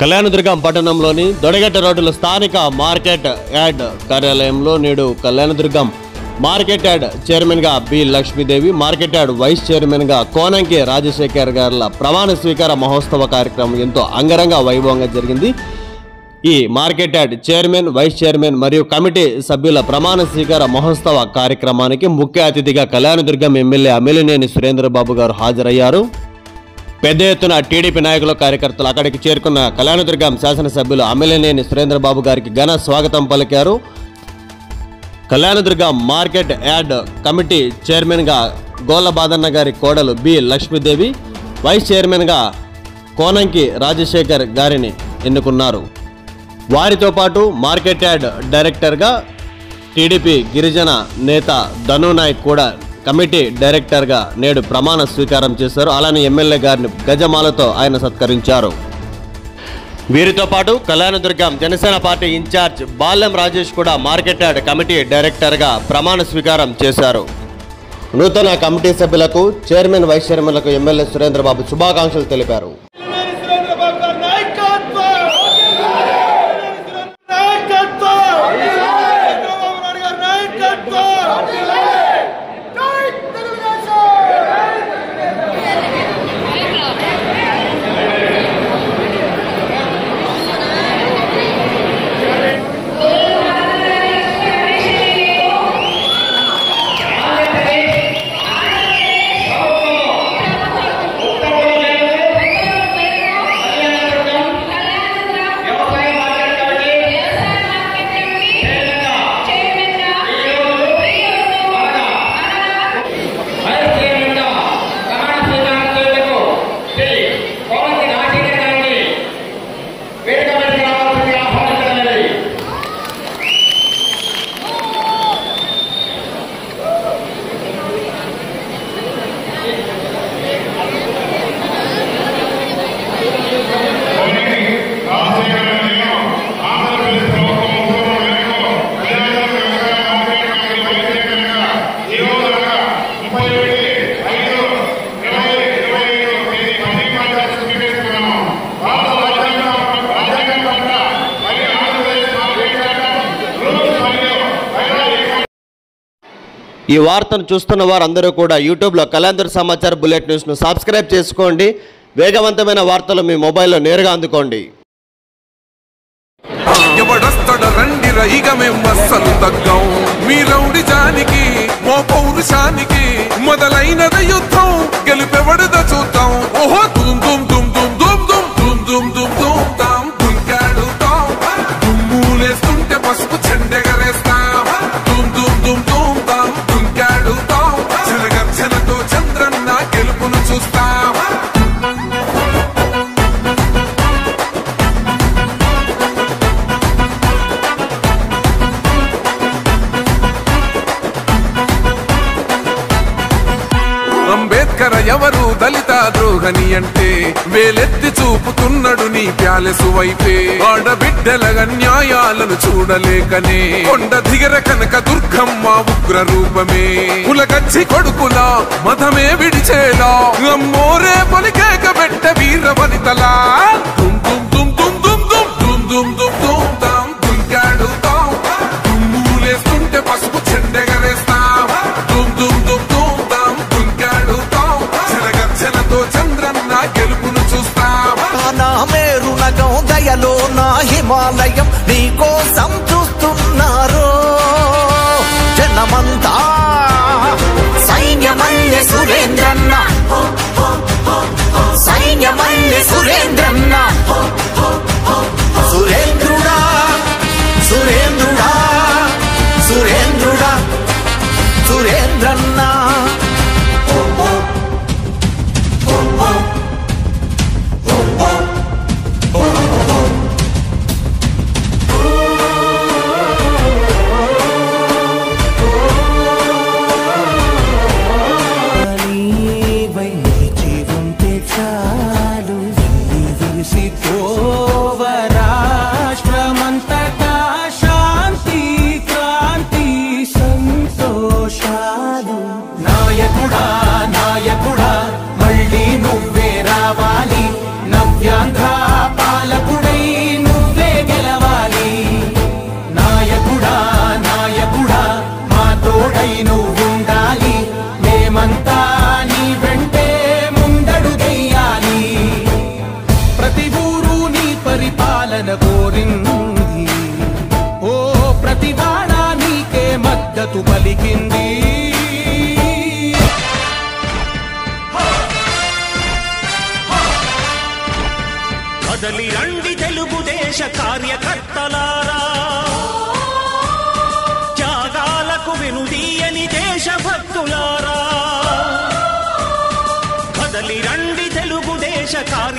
కళ్యాణదుర్గం పట్టణంలోని దొడగట్ట రోడ్డులో స్థానిక మార్కెట్ యార్డ్ కార్యాలయంలో నేడు కళ్యాణదుర్గం మార్కెట్ యార్డ్ చైర్మన్గా B Lakshmidevi, market yard vice చైర్మన్గా కోనంకి రాజశేఖర్ గారుల ప్రమాణ స్వీకార మహోత్సవ కార్యక్రమం ఎంతో అంగరంగ వైభవంగా జరిగింది. ఈ market yard chairman, vice chairman మరియు కమిటీ సభ్యుల ప్రమాణ స్వీకార మహోత్సవ కార్యక్రమానికి ముఖ్య అతిథిగా కళ్యాణదుర్గం ఎమ్మెల్యే అమిలినేని సురేంద్రబాబు గారు హాజరయ్యారు. పెద్ద ఎత్తున టీడీపీ నాయకులు, కార్యకర్తలు అక్కడికి చేరుకున్న కళ్యాణదుర్గం శాసనసభ్యులు అమిలినేని సురేంద్రబాబు గారికి ఘన స్వాగతం పలికారు. కళ్యాణదుర్గం మార్కెట్ యార్డ్ కమిటీ చైర్మన్గా గోలబాదన్న గారి కోడలు బి లక్ష్మీదేవి, వైస్ చైర్మన్గా కోనంకి రాజశేఖర్ గారిని ఎన్నుకున్నారు. వారితో పాటు మార్కెట్ యార్డ్ డైరెక్టర్గా టీడీపీ గిరిజన నేత ధను నాయక్ కూడా కమిటీ డైరెక్టర్గా నేడు ప్రమాణ స్వీకారం చేశారు. అలానే ఎమ్మెల్యే గారిని గజమాలతో ఆయన సత్కరించారు. వీరితో పాటు కళ్యాణదుర్గం జనసేన పార్టీ ఇన్ఛార్జ్ బాలెం రాజేష్ కూడా మార్కెట్ యార్డ్ కమిటీ డైరెక్టర్గా ప్రమాణ స్వీకారం చేశారు. నూతన కమిటీ సభ్యులకు, చైర్మన్, వైస్ చైర్మన్లకు ఎమ్మెల్యే సురేంద్రబాబు శుభాకాంక్షలు తెలిపారు. ఈ వార్తను చూస్తున్న వారందరూ కూడా యూట్యూబ్లో కళ్యాణదుర్గం సమాచార బులెట్ న్యూస్ను సబ్స్క్రైబ్ చేసుకోండి. వేగవంతమైన వార్తలు మీ మొబైల్లో నేరుగా అందుకోండి. ఎవడొస్తడ రండి రైగమే మస్సలు తగ్గం మీ రౌడి జానికి మో పౌరుషానికి మొదలైనద యుద్ధం గెలిపెవడద చూద్దాం. ఓహో దుమ్ దుమ్ దుమ్ దుమ్ దుమ్ దుమ్ దుమ్ దుమ్ దుమ్ దుమ్ తాం దుంకాడుతాం దుమ్ములేస్తుంటే పసుపు చెండెగరేస్తాం దుమ్ దుమ్ దుమ్ దుమ్ తాం దుంకాడుతాం జనగర్జనతో చంద్రన్న గెలుపును చూస్తాం. అంబేద్కర్ ఎవరు దళిత ద్రోహని అంటే వేలెత్తి చూపుతున్నాడు నీ ప్యాలెసు వైపే. ఆడబిడ్డల న్యాయాలను చూడలేకనే కొండ దిగర కనక దుర్గమ్మ ఉగ్ర రూపమే. కులగచ్చి కొడుకులా మతమే విడిచేలా అమ్మోరే పలికేక పెట్ట వీర వనితలా దుమ్ దుమ్ దుమ్ దుమ్ దుమ్ దుమ్ దుమ్ దుమ్ దుమ్ దుమ్ తాం దుంకాడుతాం దుమ్ములేస్తుంటే పసుపు చెండెగరేస్తాం దుమ్ దుమ్ దుమ్ దుమ్ తాం దుంకాడుతాం జనగర్జనతో చంద్రన్న గెలుపును చూస్తాం. నా మేరు నగం దయలో నా హిమాలయం నీకోసం చూస్తున్నారు జనమంతా. సైన్యమల్లె సురేంద్రన్న, సైన్యమల్లె సురేంద్రన్న, సురేంద్రుడా సురేంద్రుడా సురేంద్రుడా సురేంద్రన్న. రాష్ట్రమంతటా శాంతి, క్రాంతి, సంతోషాలు. నాయకుడా నాయకుడా మళ్ళీ నువ్వే రావాలి, నవ్యాంధ్ర పాలకుడై మద్దతు పలికింది. కదలి రండి తెలుగుదేశ కార్యకర్తలారా, త్యాగాలకు వెనుదీయని దేశభక్తులారా, కదలి రండి తెలుగుదేశ కార్య